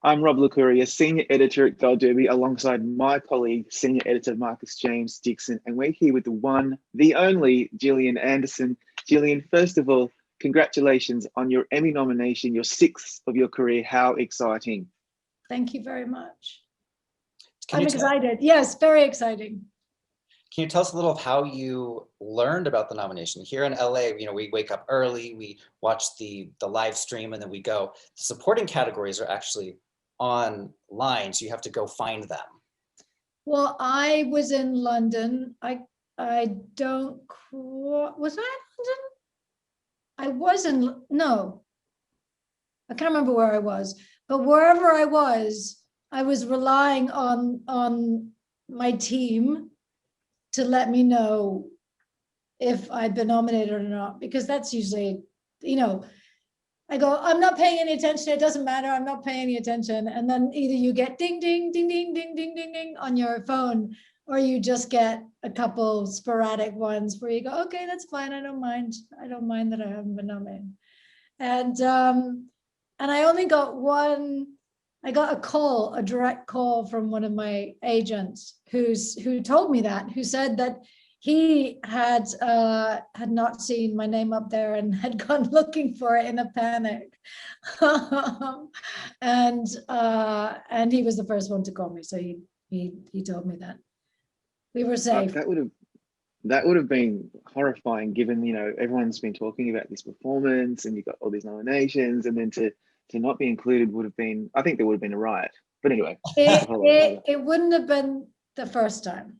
I'm Rob Lucuria, Senior Editor at Gold Derby, alongside my colleague, Senior Editor Marcus James Dixon, and we're here with the one, the only Gillian Anderson. Gillian, first of all, congratulations on your Emmy nomination, your 6th of your career. How exciting. Thank you very much. I'm excited. Yes, very exciting. Can you tell us a little of how you learned about the nomination? Here in LA, we wake up early, we watch the live stream, and then we go. The supporting categories are actually online, so you have to go find them. Well, I was in London. Was I in London? I wasn't, no. I can't remember where I was, but wherever I was relying on my team to let me know if I'd been nominated or not, because that's usually, I go, I'm not paying any attention. It doesn't matter. I'm not paying any attention. And then either you get ding, ding, ding, ding, ding, ding, ding, ding on your phone, or you just get a couple sporadic ones where you go, okay, that's fine. I don't mind. I don't mind that I haven't been nominated. And I only got one. I got a direct call from one of my agents who told me that, who said that he had not seen my name up there and had gone looking for it in a panic. And he was the first one to call me. So he told me that we were safe. That would have been horrifying, given, everyone's been talking about this performance and you got all these nominations, and then to not be included would have been, I think there would have been a riot. But anyway. It wouldn't have been the first time.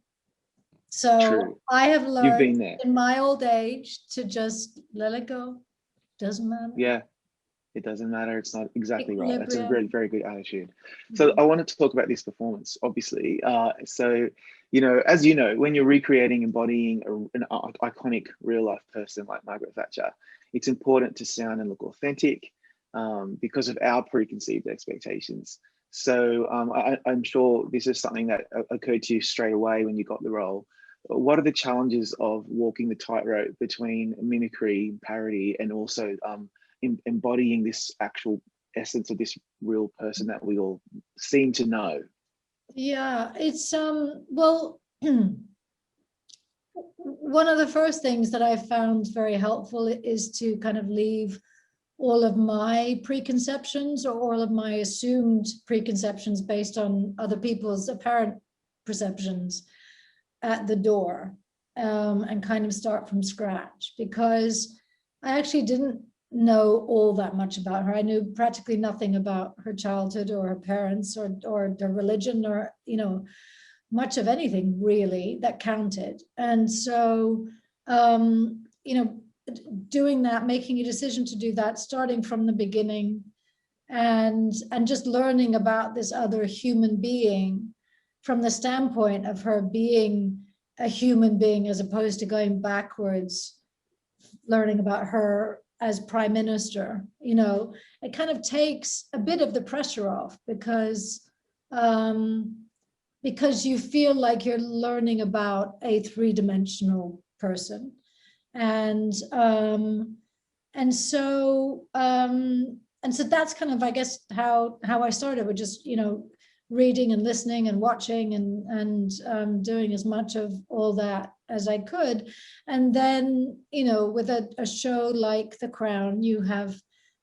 So true. I have learned in my old age to just let it go. Doesn't matter. Yeah, it doesn't matter. It's not exactly right. That's a very, very good attitude. So I wanted to talk about this performance, obviously. So, as you know, when you're recreating, embodying an iconic real life person like Margaret Thatcher, it's important to sound and look authentic. Because of our preconceived expectations. So I'm sure this is something that occurred to you straight away when you got the role. What are the challenges of walking the tightrope between mimicry, parody, and also embodying this actual essence of this real person that we all seem to know? Yeah, it's, well, one of the first things that I found very helpful is to kind of leave all of my preconceptions or all of my assumed preconceptions based on other people's apparent perceptions at the door, and kind of start from scratch, because I actually didn't know all that much about her. I knew practically nothing about her childhood or her parents or their religion or, much of anything really that counted. And so, doing that, making a decision to do that, starting from the beginning, and just learning about this other human being from the standpoint of her being a human being, as opposed to going backwards, learning about her as Prime Minister, it kind of takes a bit of the pressure off, because you feel like you're learning about a three-dimensional person. And so that's kind of, I guess, how I started, with just, reading and listening and watching and doing as much of all that as I could. And then, with a show like The Crown, you have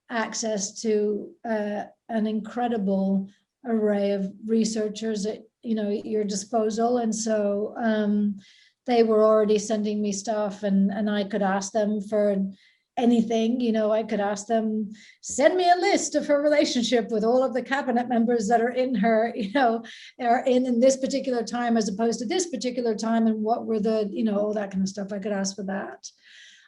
access to an incredible array of researchers at, your disposal. And so they were already sending me stuff, and I could ask them for anything. I could ask them, send me a list of her relationship with all of the cabinet members that are in her, are in this particular time as opposed to this particular time, and what were the, all that kind of stuff. I could ask for that.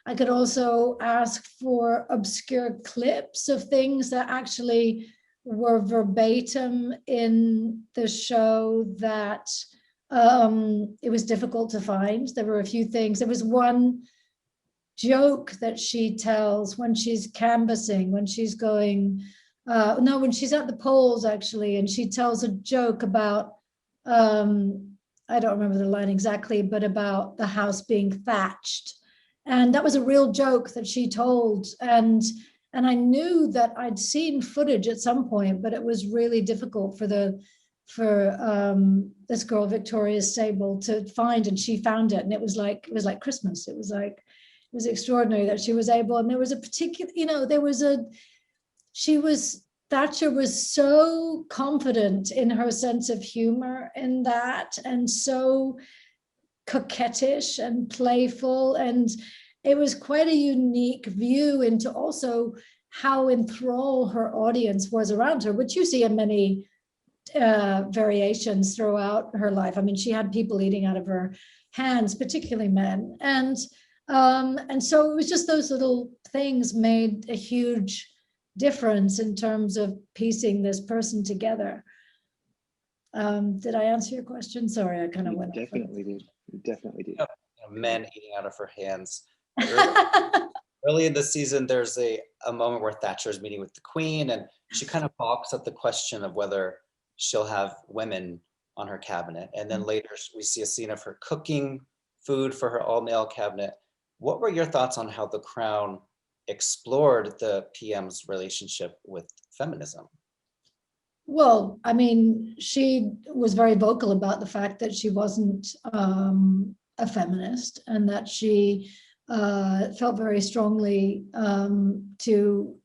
I could also ask for obscure clips of things that actually were verbatim in the show that it was difficult to find. There were a few things. There was one joke that she tells when she's canvassing, when she's going, when she's at the polls, actually, and she tells a joke about, I don't remember the line exactly, but about the house being thatched. And that was a real joke that she told. And And I knew that I'd seen footage at some point, but it was really difficult for this girl, Victoria Stable, to find, and she found it. And it was like Christmas. It was extraordinary that she was able, and there was a particular, Thatcher was so confident in her sense of humor in that, and so coquettish and playful. And it was quite a unique view into also how enthralled her audience was around her, which you see in many variations throughout her life. I mean, she had people eating out of her hands, particularly men. And so it was just those little things made a huge difference in terms of piecing this person together. Did I answer your question? Sorry, I kind of went. Definitely did. You definitely did. Men eating out of her hands. Early in the season, there's a moment where Thatcher is meeting with the Queen, and she kind of balks at the question of whether she'll have women on her cabinet. And then later we see a scene of her cooking food for her all-male cabinet. What were your thoughts on how the Crown explored the PM's relationship with feminism? Well, I mean, she was very vocal about the fact that she wasn't a feminist, and that she felt very strongly to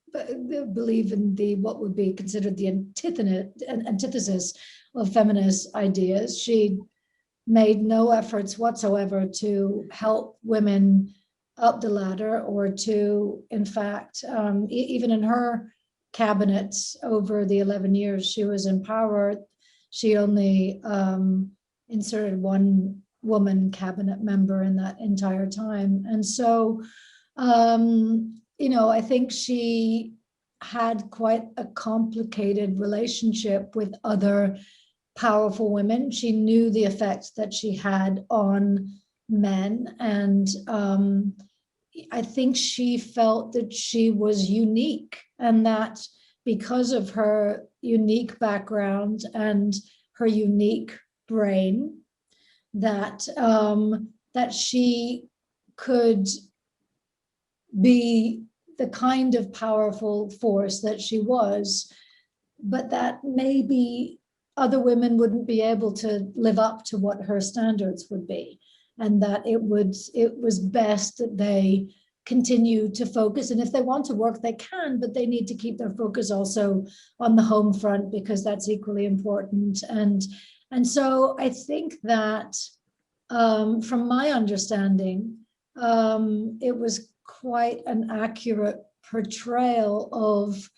believe in what would be considered the antithesis of feminist ideas. She made no efforts whatsoever to help women up the ladder, or to, in fact, even in her cabinets over the 11 years she was in power, she only inserted one woman cabinet member in that entire time. And so, I think she had quite a complicated relationship with other powerful women. She knew the effect that she had on men, and I think she felt that she was unique, and that because of her unique background and her unique brain, that she could be the kind of powerful force that she was, but that maybe other women wouldn't be able to live up to what her standards would be, and that it was best that they continue to focus. And if they want to work, they can, but they need to keep their focus also on the home front, because that's equally important. And so I think that from my understanding, it was quite an accurate portrayal of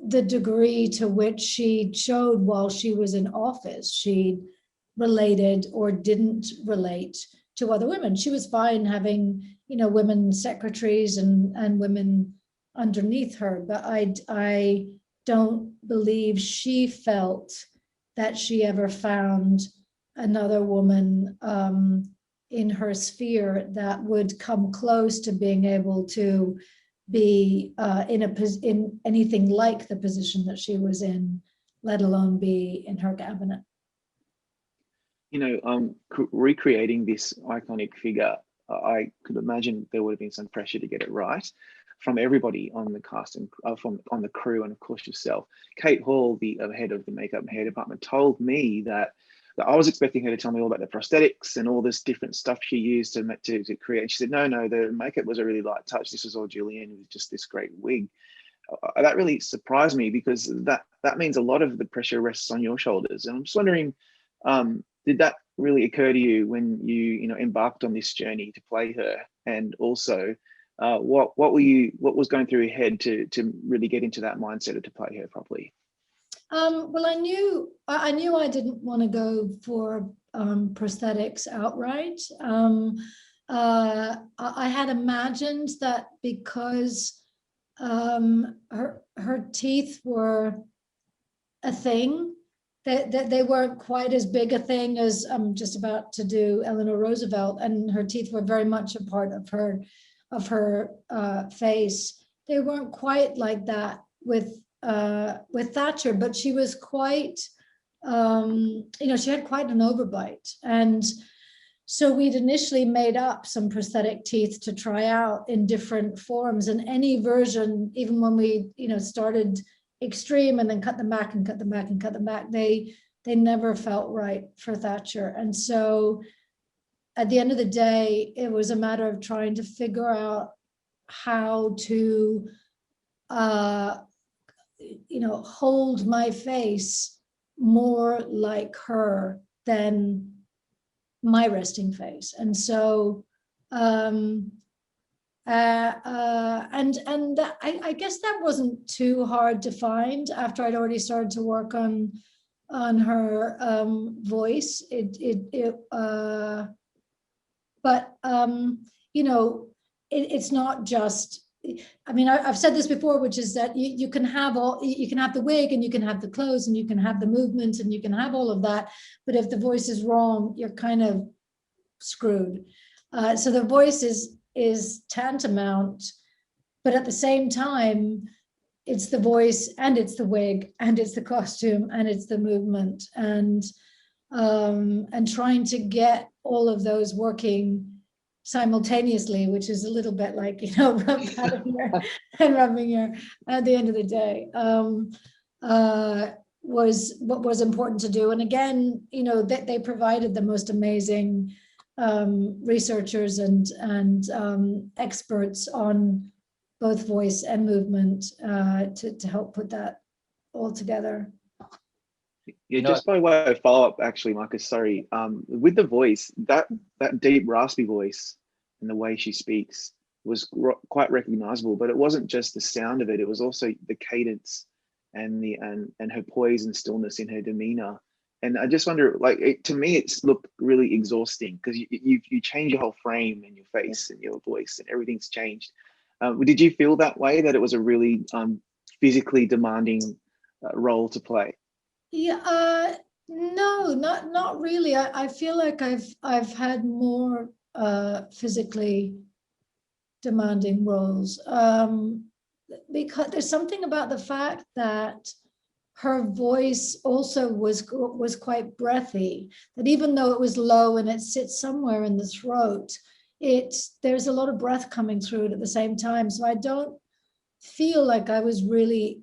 the degree to which she showed while she was in office she related or didn't relate to other women. She was fine having, women secretaries and women underneath her, but I don't believe she felt that she ever found another woman in her sphere that would come close to being able to be in anything like the position that she was in, let alone be in her cabinet. Recreating this iconic figure, I could imagine there would have been some pressure to get it right from everybody on the cast and on the crew, and of course yourself. Kate Hall, the head of the makeup and hair department, told me that I was expecting her to tell me all about the prosthetics and all this different stuff she used to create. And she said, no, the makeup was a really light touch. This was all Gillian with just this great wig. That really surprised me, because that means a lot of the pressure rests on your shoulders. And I'm just wondering, did that really occur to you when you embarked on this journey to play her? And also, what was going through your head to really get into that mindset to play her properly? Well, I knew I didn't want to go for prosthetics outright. I had imagined that because her teeth were a thing, that they weren't quite as big a thing as I'm just about to do Eleanor Roosevelt, and her teeth were very much a part of her face. They weren't quite like that with Thatcher, but she was quite, she had quite an overbite. And So we'd initially made up some prosthetic teeth to try out in different forms, and any version, even when we, started extreme and then cut them back and cut them back and cut them back, they never felt right for Thatcher. And so at the end of the day, it was a matter of trying to figure out how to, hold my face more like her than my resting face. And so, and I guess that wasn't too hard to find after I'd already started to work on her voice. It's not just, I mean, I've said this before, which is that you can have the wig and you can have the clothes and you can have the movement and you can have all of that, but if the voice is wrong, you're kind of screwed. So the voice is tantamount, but at the same time, it's the voice and it's the wig and it's the costume and it's the movement, and trying to get all of those working simultaneously, which is a little bit like, patting your and rubbing your, at the end of the day, was what was important to do. And again, they provided the most amazing researchers and experts on both voice and movement to help put that all together. Yeah, just by way of follow-up, actually, Marcus, sorry. With the voice, that deep, raspy voice and the way she speaks was quite recognizable, but it wasn't just the sound of it, it was also the cadence and her poise and stillness in her demeanor. And I just wonder, to me, it's looked really exhausting because you change your whole frame and your face and your voice and everything's changed. Did you feel that way, that it was a really physically demanding role to play? Yeah, no, not really. I feel like I've had more physically demanding roles, because there's something about the fact that her voice also was quite breathy, that even though it was low and it sits somewhere in the throat, there's a lot of breath coming through it at the same time. So I don't feel like I was really,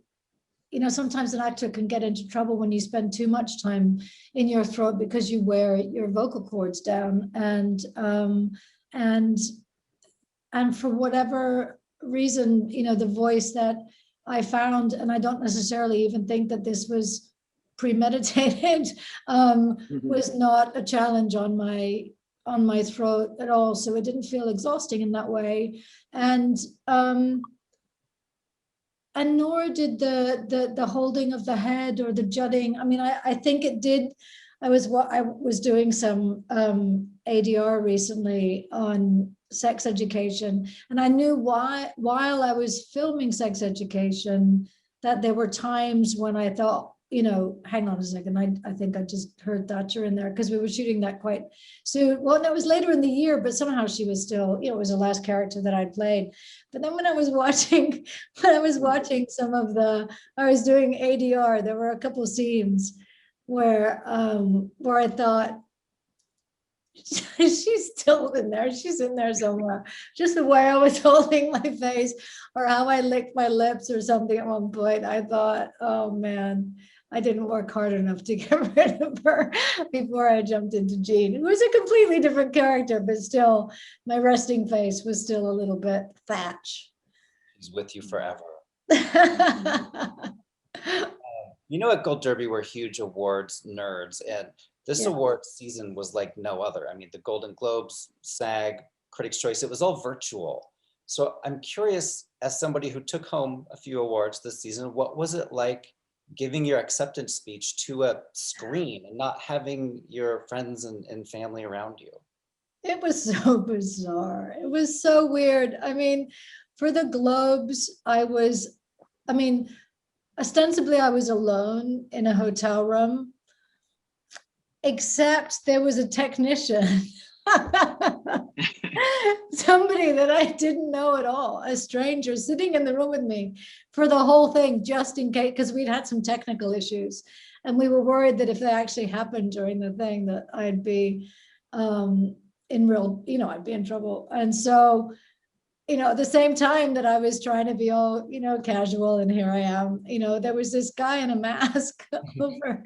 sometimes an actor can get into trouble when you spend too much time in your throat because you wear your vocal cords down, and for whatever reason, the voice that I found, and I don't necessarily even think that this was premeditated, was not a challenge on my throat at all. So it didn't feel exhausting in that way. And nor did the holding of the head or the jutting. I mean, I think it did. I was doing some ADR recently on sex education, and I knew while I was filming sex education that there were times when I thought, hang on a second, I think I just heard Thatcher in there, because we were shooting that quite soon. Well, that was later in the year, but somehow she was still, it was the last character that I'd played. But then when I was watching some of I was doing ADR, there were a couple of scenes where I thought, she's still in there. She's in there somewhere. Just the way I was holding my face or how I licked my lips or something at one point, I thought, oh man, I didn't work hard enough to get rid of her before I jumped into Jean. It was a completely different character, but still, my resting face was still a little bit Thatch. She's with you forever. At Gold Derby, we're huge awards nerds, and this award season was like no other. I mean, the Golden Globes, SAG, Critics' Choice, it was all virtual. So I'm curious, as somebody who took home a few awards this season, what was it like giving your acceptance speech to a screen and not having your friends and family around you? It was so bizarre. It was so weird. I mean, for the Globes, ostensibly I was alone in a hotel room, except there was a technician, somebody that I didn't know at all, a stranger sitting in the room with me for the whole thing, just in case, because we'd had some technical issues and we were worried that if they actually happened during the thing that I'd be in real, I'd be in trouble. And so, at the same time that I was trying to be all, casual, and here I am, there was this guy in a mask over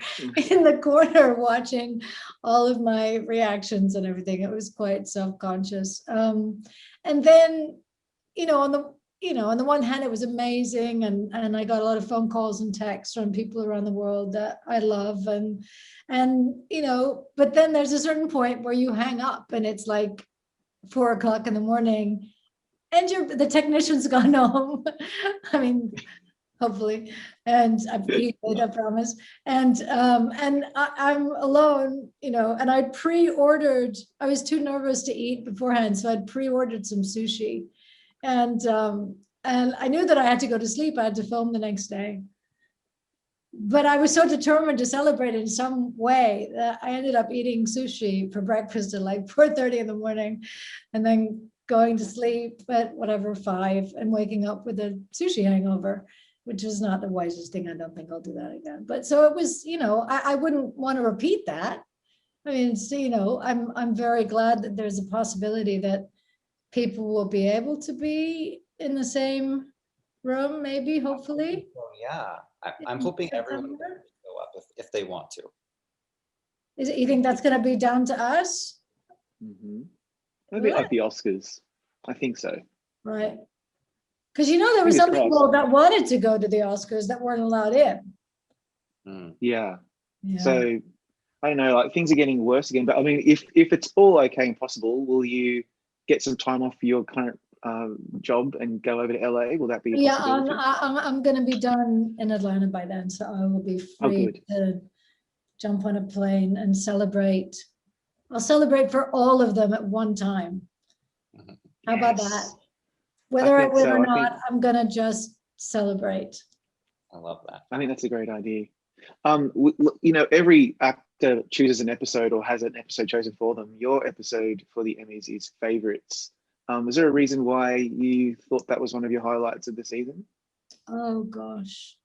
in the corner watching all of my reactions and everything. It was quite self-conscious. And then, on the one hand, it was amazing. And I got a lot of phone calls and texts from people around the world that I love. But then there's a certain point where you hang up and it's like 4 o'clock in the morning and the technician's gone home. I mean, hopefully, and I promise. And I'm alone, and I'd pre-ordered, I was too nervous to eat beforehand. So I'd pre-ordered some sushi. And I knew that I had to go to sleep. I had to film the next day. But I was so determined to celebrate in some way that I ended up eating sushi for breakfast at like 4:30 in the morning, and then going to sleep at whatever 5 and waking up with a sushi hangover, which was not the wisest thing. I don't think I'll do that again. But so it was, I wouldn't want to repeat that. I mean, I'm very glad that there's a possibility that people will be able to be in the same room, maybe, hopefully. Oh, yeah. I'm hoping everyone will go up if they want to. You think that's going to be down to us? Mm-hmm. Maybe like the Oscars. I think so. Right. Because there were some people that wanted to go to the Oscars that weren't allowed in. Yeah. So I don't know, like things are getting worse again. But I mean, if it's all okay and possible, will you get some time off your current job and go over to LA? Will that be a possibility? I'm going to be done in Atlanta by then, so I will be free to jump on a plane and celebrate. I'll celebrate for all of them at one time. How about that? Whether I win or not, I'm going to just celebrate. I love that. I think that's a great idea. Every actor chooses an episode or has an episode chosen for them. Your episode for the Emmys is favorites. Was there a reason why you thought that was one of your highlights of the season? Oh gosh.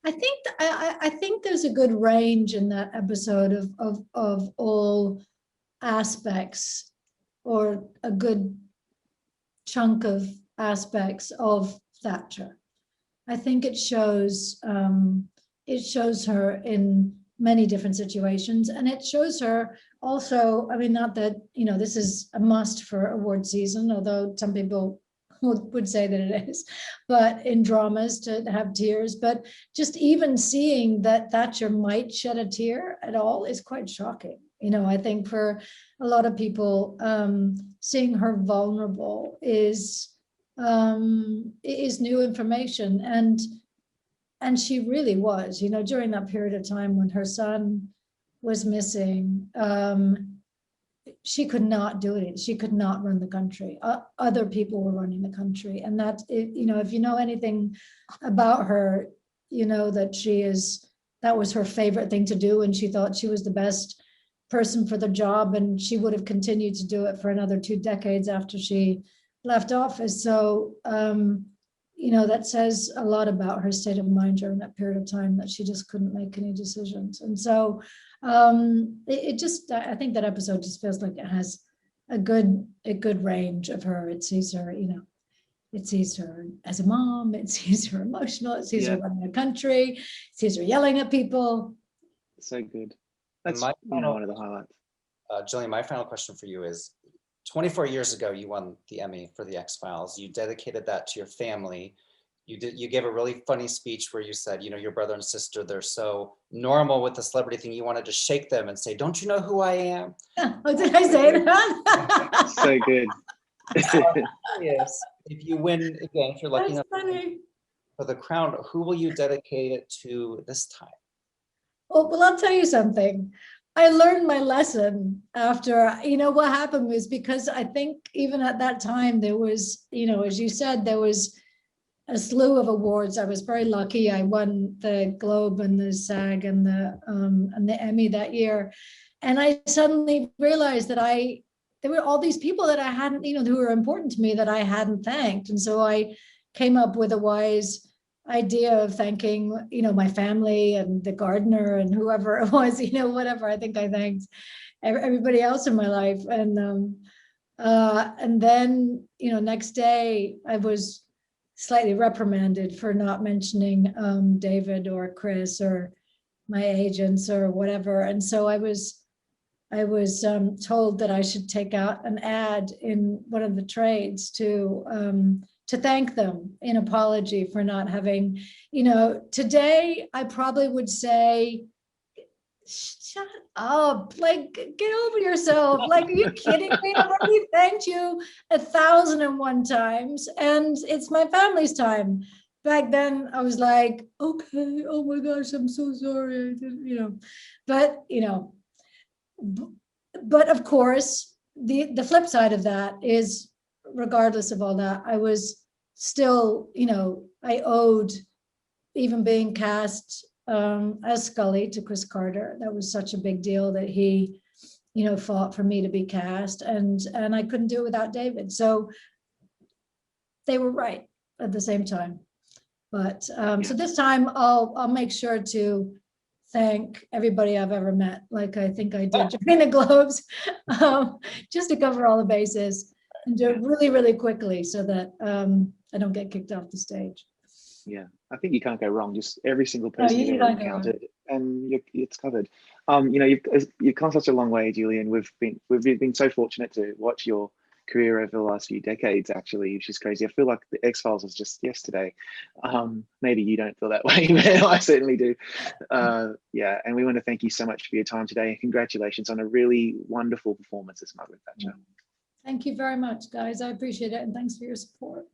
I think there's a good range in that episode of all aspects, or a good chunk of aspects of Thatcher. I think it shows her in many different situations, and it shows her also, I mean, not that, this is a must for award season, although some people would say that it is, but in dramas to have tears. But just even seeing that Thatcher might shed a tear at all is quite shocking. I think for a lot of people, seeing her vulnerable is new information. And she really was, during that period of time when her son was missing, she could not do it. She could not run the country. Other people were running the country. And that, if you know anything about her, that that was her favorite thing to do. And she thought she was the best person for the job. And she would have continued to do it for another 2 decades after she left office. So, that says a lot about her state of mind during that period of time, that she just couldn't make any decisions. And so I think that episode just feels like it has a good range of her. It sees her, it sees her as a mom, it sees her emotional, it sees her running a country, it sees her yelling at people. So good. That's one of the highlights. Gillian, my final question for you is, 24 years ago, you won the Emmy for The X-Files. You dedicated that to your family. You gave a really funny speech where you said, your brother and sister, they're so normal with the celebrity thing. You wanted to shake them and say, don't you know who I am? Oh, did I say that? So good. Yes. If you win again, if you're lucky enough for the crown, who will you dedicate it to this time? Well, I'll tell you something. I learned my lesson after, what happened was, because I think even at that time there was, as you said, there was a slew of awards. I was very lucky. I won the Globe and the SAG and the Emmy that year. And I suddenly realized that there were all these people that I hadn't, who were important to me that I hadn't thanked. And so I came up with a wise idea of thanking, my family and the gardener and whoever it was, whatever. I think I thanked everybody else in my life. And then, next day I was slightly reprimanded for not mentioning David or Chris or my agents or whatever. And so I was told that I should take out an ad in one of the trades to thank them in apology for not having, today I probably would say, shut up, like, get over yourself. Like, are you kidding me? I've already thanked you 1,001 times, and it's my family's time. Back then I was like, okay, oh my gosh, I'm so sorry. But, but of course, the flip side of that is, regardless of all that, I was still, I owed even being cast as Scully to Chris Carter. That was such a big deal that he, fought for me to be cast, and I couldn't do it without David. So they were right at the same time. But so this time I'll make sure to thank everybody I've ever met, like I think I did during the Globes, just to cover all the bases and do it really, really quickly so that I don't get kicked off the stage. Yeah, I think you can't go wrong. Just every single person you've ever encountered, and it's covered. You've come such a long way, Gillian. We've been so fortunate to watch your career over the last few decades, actually, which is crazy. I feel like the X-Files was just yesterday. Maybe you don't feel that way, but I certainly do. Yeah, and we want to thank you so much for your time today, and congratulations on a really wonderful performance as Margaret Thatcher. Thank you very much, guys. I appreciate it, and thanks for your support.